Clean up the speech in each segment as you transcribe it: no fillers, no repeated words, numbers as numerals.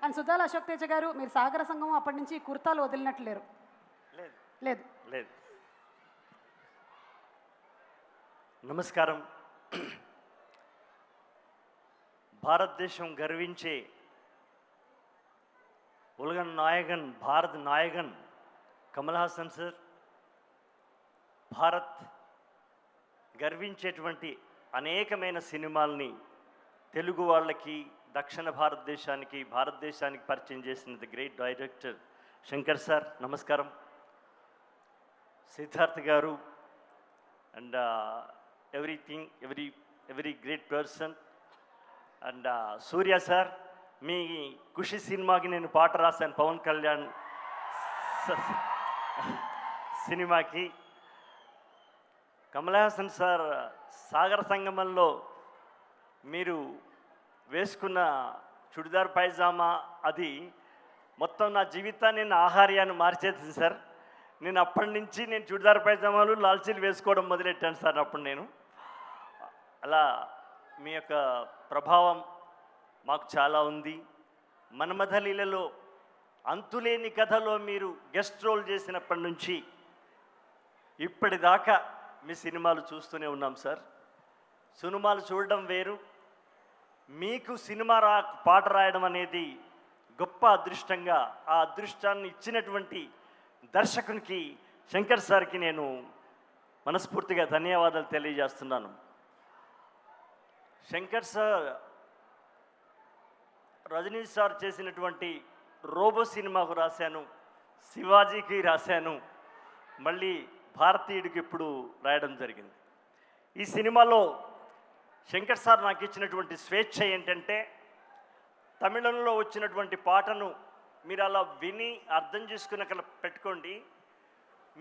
And Suddala Ashok Teja గారు, మీరు సాగర సంగమం అప్పటి నుంచి కుర్తాలు వదిలినట్లు లేరు. లేదు. నమస్కారం. భారతదేశం గర్వించే ఉలగన్ నాయగన్, భారత్ నాయగన్ కమల్ హాసన్ సార్, భారత్ గర్వించేటువంటి అనేకమైన సినిమాల్ని తెలుగు వాళ్ళకి, దక్షిణ భారతదేశానికి పరిచయం చేసిన the great director Shankar sir నమస్కారం. సిద్ధార్థ్ గారు and every great person and Surya sir, మీ ఖుషి సినిమాకి నేను పాట రాశాను, పవన్ కళ్యాణ్ సినిమాకి. కమల్ హాసన్ సార్ సాగర సంగమంలో మీరు వేసుకున్న చుడిదార్ పైజామా అది మొత్తం నా జీవితాన్ని, నా ఆహార్యాన్ని మార్చేసింది సార్. నేను అప్పటి నుంచి నేను చుడిదార్ పైజామాలు, లాల్చీలు వేసుకోవడం మొదలెట్టాను సార్. అప్పుడు నేను అలా మీ యొక్క ప్రభావం మాకు చాలా ఉంది. మన్మథలీలలో అంతులేని కథలో మీరు గెస్ట్ రోల్ చేసినప్పటి నుంచి ఇప్పటిదాకా మీ సినిమాలు చూస్తూనే ఉన్నాం సార్. సినిమాలు చూడడం వేరు, మీకు సినిమా పాట రాయడం అనేది గొప్ప అదృష్టంగా, ఆ అదృష్టాన్ని ఇచ్చినటువంటి దర్శకునికి శంకర్ సార్కి నేను మనస్ఫూర్తిగా ధన్యవాదాలు తెలియజేస్తున్నాను. శంకర్ సార్ రజనీ సార్ చేసినటువంటి రోబో సినిమాకు రాశాను, శివాజీకి రాశాను, మళ్ళీ భారతీయుడికి ఇప్పుడు రాయడం జరిగింది. ఈ సినిమాలో శంకర్ సార్ నాకు ఇచ్చినటువంటి స్వేచ్ఛ ఏంటంటే, తమిళంలో వచ్చినటువంటి పాటను మీరు అలా విని అర్థం చేసుకుని అక్కడ పెట్టుకోండి.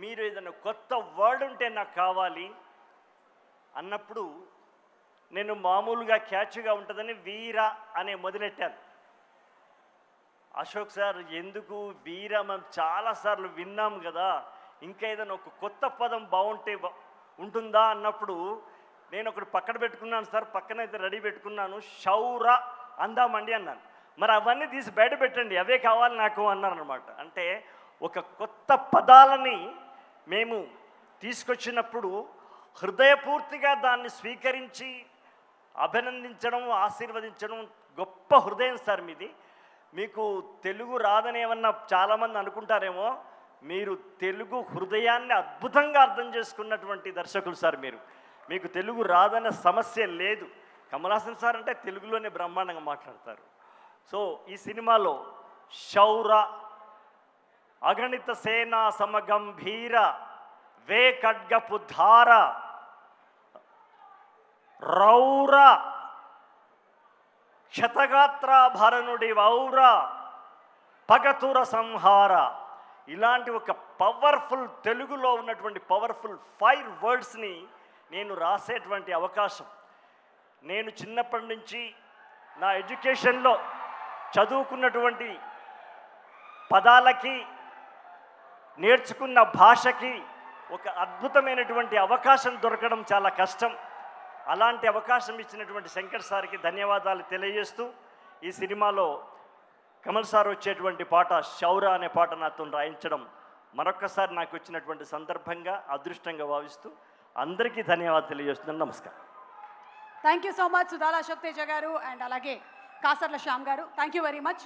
మీరు ఏదైనా కొత్త వర్డ్ ఉంటే నాకు కావాలి అన్నప్పుడు నేను మామూలుగా క్యాచ్గా ఉంటుందని వీర అనే మొదలెట్టాను. అశోక్ సార్ ఎందుకు వీర, మనం చాలాసార్లు విన్నాం కదా, ఇంకా ఏదైనా ఒక కొత్త పదం బాగుంటే ఉంటుందా అన్నప్పుడు నేను ఒకటి పక్కన పెట్టుకున్నాను సార్, పక్కనైతే రెడీ పెట్టుకున్నాను, షౌర అందామండి అన్నాను. మరి అవన్నీ తీసి బయట పెట్టండి, అవే కావాలి నాకు అన్నారనమాట. అంటే ఒక కొత్త పదాలని మేము తీసుకొచ్చినప్పుడు హృదయపూర్తిగా దాన్ని స్వీకరించి అభినందించడం, ఆశీర్వదించడం గొప్ప హృదయం సార్ మీది. మీకు తెలుగు రాదని ఏమన్నా చాలామంది అనుకుంటారేమో, మీరు తెలుగు హృదయాన్ని అద్భుతంగా అర్థం చేసుకున్నటువంటి దర్శకులు సార్ మీరు. మీకు తెలుగు రాదనే సమస్య లేదు. కమల్ హాసన్ సార్ అంటే తెలుగులోనే బ్రహ్మాండంగా మాట్లాడతారు. సో ఈ సినిమాలో శౌర, అగణిత సేనా సమగంభీర, వే ఖడ్గపు ధార, రౌర, క్షతగాత్రాభరణుడి వౌర, పగతుర సంహార, ఇలాంటి ఒక పవర్ఫుల్ తెలుగులో ఉన్నటువంటి పవర్ఫుల్ 5 వర్డ్స్ని నేను రాసేటువంటి అవకాశం, నేను చిన్నప్పటి నుంచి నా ఎడ్యుకేషన్లో చదువుకున్నటువంటి పదాలకి, నేర్చుకున్న భాషకి ఒక అద్భుతమైనటువంటి అవకాశం దొరకడం చాలా కష్టం. అలాంటి అవకాశం ఇచ్చినటువంటి శంకర్ సార్కి ధన్యవాదాలు తెలియజేస్తూ, ఈ సినిమాలో కమల్ సార్ వచ్చేటువంటి పాట శౌర అనే పాట నాతో రాయించడం మరొక్కసారి నాకు వచ్చినటువంటి సందర్భంగా అదృష్టంగా భావిస్తూ అందరికీ ధన్యవాదాలు తెలియజేస్తున్నాను. నమస్కారం. Thank you so much Suddala Ashok Teja గారు అండ్ అలాగే కాసర్ల శ్యామ్ గారు. Thank you very much.